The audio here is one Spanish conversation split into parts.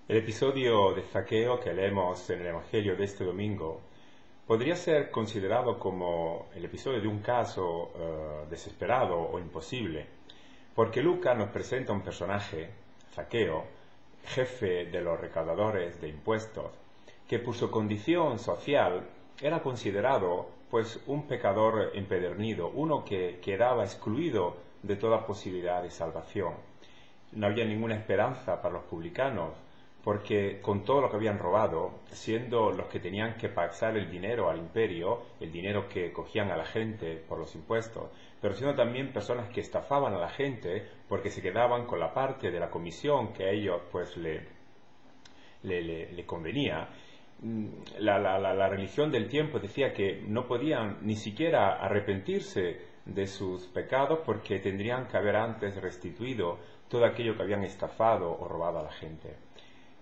El episodio de Zaqueo que leemos en el Evangelio de este domingo podría ser considerado como el episodio de un caso desesperado o imposible, porque Lucas nos presenta un personaje, Zaqueo, jefe de los recaudadores de impuestos, que por su condición social era considerado pues un pecador empedernido, uno que quedaba excluido de toda posibilidad de salvación. No había ninguna esperanza para los publicanos, porque con todo lo que habían robado, siendo los que tenían que pasar el dinero al imperio, el dinero que cogían a la gente por los impuestos, pero siendo también personas que estafaban a la gente porque se quedaban con la parte de la comisión que a ellos pues le convenía. La religión del tiempo decía que no podían ni siquiera arrepentirse de sus pecados porque tendrían que haber antes restituido todo aquello que habían estafado o robado a la gente.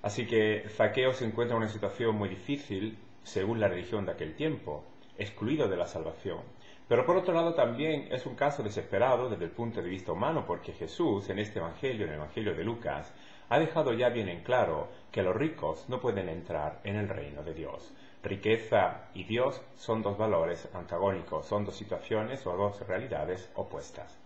Así que Zaqueo se encuentra en una situación muy difícil según la religión de aquel tiempo, excluido de la salvación. Pero por otro lado también es un caso desesperado desde el punto de vista humano, porque Jesús en este Evangelio, en el Evangelio de Lucas, ha dejado ya bien en claro que los ricos no pueden entrar en el reino de Dios. Riqueza y Dios son dos valores antagónicos, son dos situaciones o dos realidades opuestas.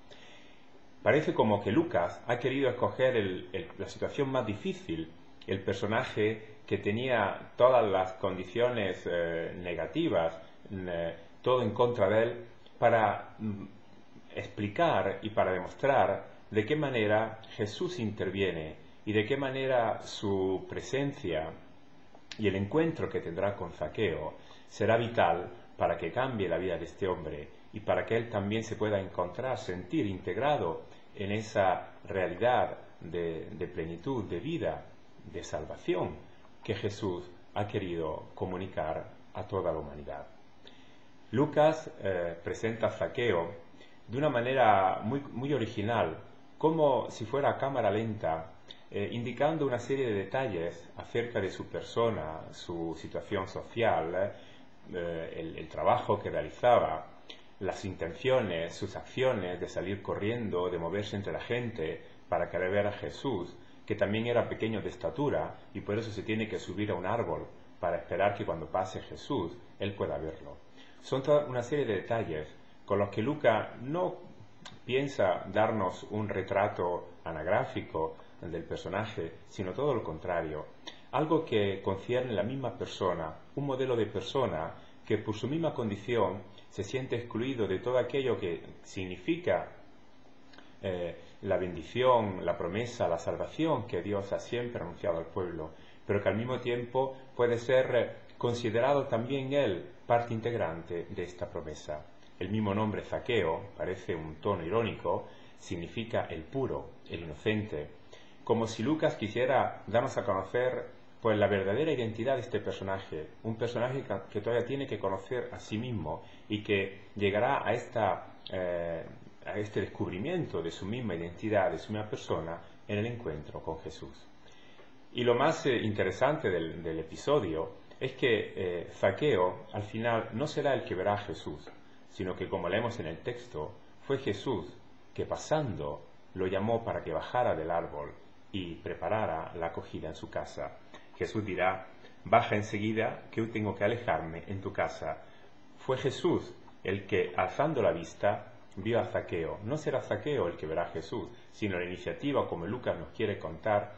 Parece como que Lucas ha querido escoger la situación más difícil, el personaje que tenía todas las condiciones negativas, todo en contra de él, para explicar y para demostrar de qué manera Jesús interviene y de qué manera su presencia y el encuentro que tendrá con Zaqueo será vital para que cambie la vida de este hombre y para que él también se pueda encontrar, sentir integrado en esa realidad de plenitud, de vida, de salvación que Jesús ha querido comunicar a toda la humanidad. Lucas presenta a Zaqueo de una manera muy original, como si fuera a cámara lenta, indicando una serie de detalles acerca de su persona, su situación social, el trabajo que realizaba, las intenciones, sus acciones de salir corriendo, de moverse entre la gente para querer ver a Jesús, que también era pequeño de estatura y por eso se tiene que subir a un árbol para esperar que cuando pase Jesús él pueda verlo. Son toda una serie de detalles con los que Lucas no piensa darnos un retrato anagráfico del personaje, sino todo lo contrario, algo que concierne la misma persona, un modelo de persona que por su misma condición se siente excluido de todo aquello que significa la bendición, la promesa, la salvación que Dios ha siempre anunciado al pueblo, pero que al mismo tiempo puede ser considerado también él parte integrante de esta promesa. El mismo nombre Zaqueo, parece un tono irónico, significa el puro, el inocente, como si Lucas quisiera darnos a conocer pues la verdadera identidad de este personaje, un personaje que todavía tiene que conocer a sí mismo y que llegará a este descubrimiento de su misma identidad, de su misma persona, en el encuentro con Jesús. Y lo más interesante del episodio es que Zaqueo al final no será el que verá a Jesús, sino que, como leemos en el texto, fue Jesús que pasando lo llamó para que bajara del árbol y preparara la acogida en su casa. Jesús dirá: baja enseguida, que hoy tengo que alejarme en tu casa. Fue Jesús el que, alzando la vista, vio a Zaqueo. No será Zaqueo el que verá a Jesús, sino la iniciativa, como Lucas nos quiere contar,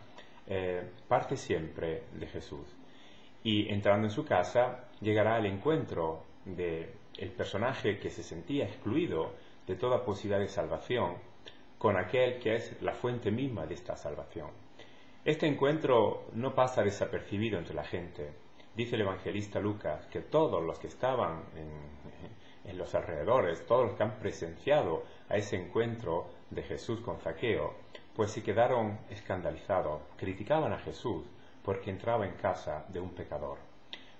parte siempre de Jesús. Y entrando en su casa, llegará al encuentro del personaje que se sentía excluido de toda posibilidad de salvación con aquel que es la fuente misma de esta salvación. Este encuentro no pasa desapercibido entre la gente. Dice el evangelista Lucas que todos los que estaban en los alrededores, todos los que han presenciado a ese encuentro de Jesús con Zaqueo, pues se quedaron escandalizados, criticaban a Jesús porque entraba en casa de un pecador.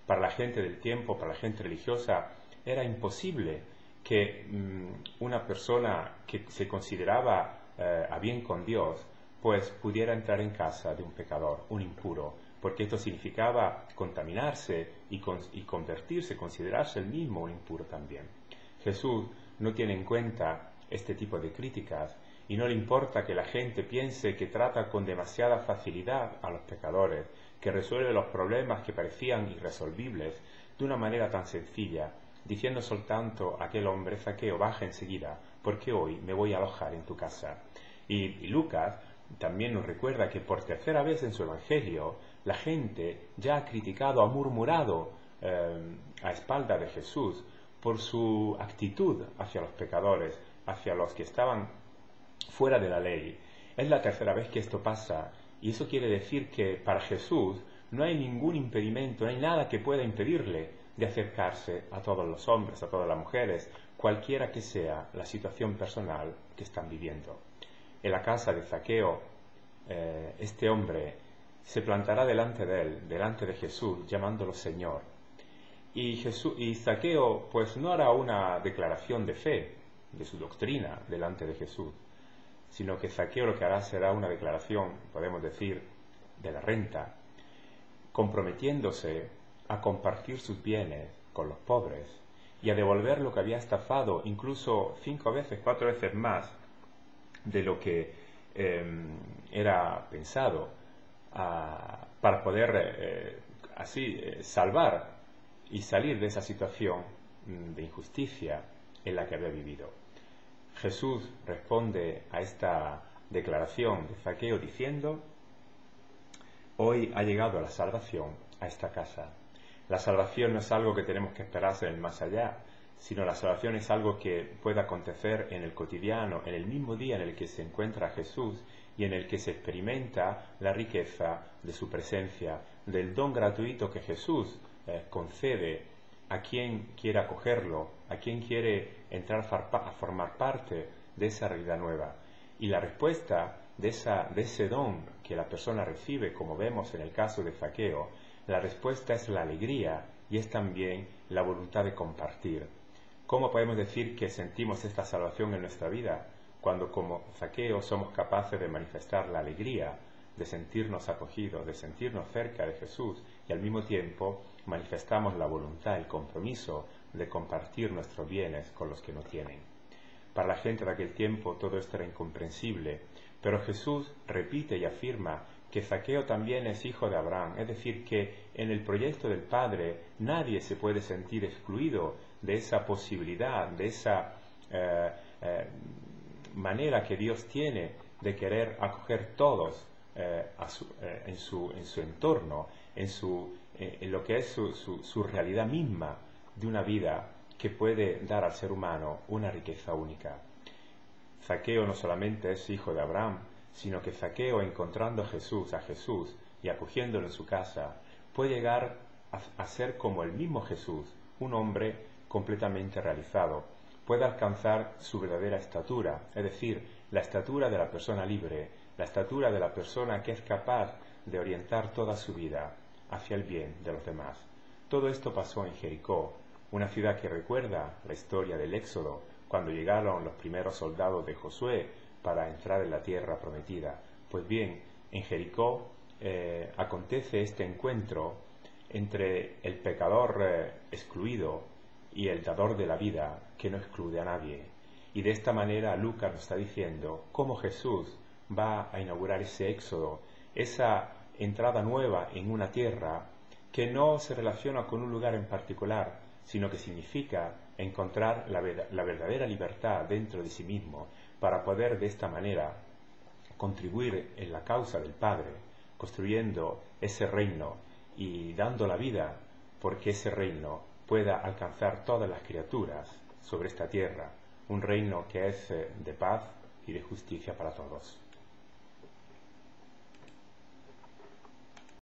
Para la gente del tiempo, para la gente religiosa, era imposible que una persona que se consideraba a bien con Dios, pues pudiera entrar en casa de un pecador, un impuro, porque esto significaba contaminarse y convertirse, considerarse el mismo un impuro también. Jesús no tiene en cuenta este tipo de críticas y no le importa que la gente piense que trata con demasiada facilidad a los pecadores, que resuelve los problemas que parecían irresolvibles de una manera tan sencilla, diciendo soltanto a aquel hombre: Zaqueo, baja enseguida, porque hoy me voy a alojar en tu casa. Y Lucas también nos recuerda que por tercera vez en su Evangelio la gente ya ha criticado, ha murmurado a espaldas de Jesús por su actitud hacia los pecadores, hacia los que estaban fuera de la ley. Es la tercera vez que esto pasa, y eso quiere decir que para Jesús no hay ningún impedimento, no hay nada que pueda impedirle de acercarse a todos los hombres, a todas las mujeres, cualquiera que sea la situación personal que están viviendo. En la casa de Zaqueo, este hombre se plantará delante de él, delante de Jesús, llamándolo Señor. Y Zaqueo pues no hará una declaración de fe, de su doctrina, delante de Jesús, sino que Zaqueo lo que hará será una declaración, podemos decir, de la renta, comprometiéndose a compartir sus bienes con los pobres y a devolver lo que había estafado, incluso 5 veces, 4 veces más de lo que era pensado, para poder así salvar y salir de esa situación de injusticia en la que había vivido. Jesús responde a esta declaración de Zaqueo diciendo: hoy ha llegado la salvación a esta casa. La salvación no es algo que tenemos que esperarse en el más allá, sino la salvación es algo que puede acontecer en el cotidiano, en el mismo día en el que se encuentra Jesús y en el que se experimenta la riqueza de su presencia, del don gratuito que Jesús concede a quien quiere acogerlo, a quien quiere entrar a formar parte de esa realidad nueva. Y la respuesta de ese don que la persona recibe, como vemos en el caso de Zaqueo, la respuesta es la alegría y es también la voluntad de compartir. ¿Cómo podemos decir que sentimos esta salvación en nuestra vida? Cuando, como Zaqueo, somos capaces de manifestar la alegría, de sentirnos acogidos, de sentirnos cerca de Jesús, y al mismo tiempo manifestamos la voluntad, el compromiso de compartir nuestros bienes con los que no tienen. Para la gente de aquel tiempo todo esto era incomprensible, pero Jesús repite y afirma que Zaqueo también es hijo de Abraham, es decir, que en el proyecto del Padre nadie se puede sentir excluido de esa posibilidad, de esa manera que Dios tiene de querer acoger todos en su entorno, en lo que es su realidad misma de una vida que puede dar al ser humano una riqueza única. Zaqueo no solamente es hijo de Abraham, sino que Zaqueo, encontrando a Jesús y acogiéndolo en su casa, puede llegar a ser como el mismo Jesús, un hombre completamente realizado. Puede alcanzar su verdadera estatura, es decir, la estatura de la persona libre, la estatura de la persona que es capaz de orientar toda su vida hacia el bien de los demás. Todo esto pasó en Jericó, una ciudad que recuerda la historia del Éxodo, cuando llegaron los primeros soldados de Josué para entrar en la tierra prometida. Pues bien, en Jericó acontece este encuentro entre el pecador excluido y el dador de la vida, que no excluye a nadie. Y de esta manera Lucas nos está diciendo cómo Jesús va a inaugurar ese éxodo, esa entrada nueva en una tierra que no se relaciona con un lugar en particular, sino que significa encontrar la verdadera libertad dentro de sí mismo, para poder de esta manera contribuir en la causa del Padre, construyendo ese reino y dando la vida porque ese reino pueda alcanzar todas las criaturas sobre esta tierra, un reino que es de paz y de justicia para todos.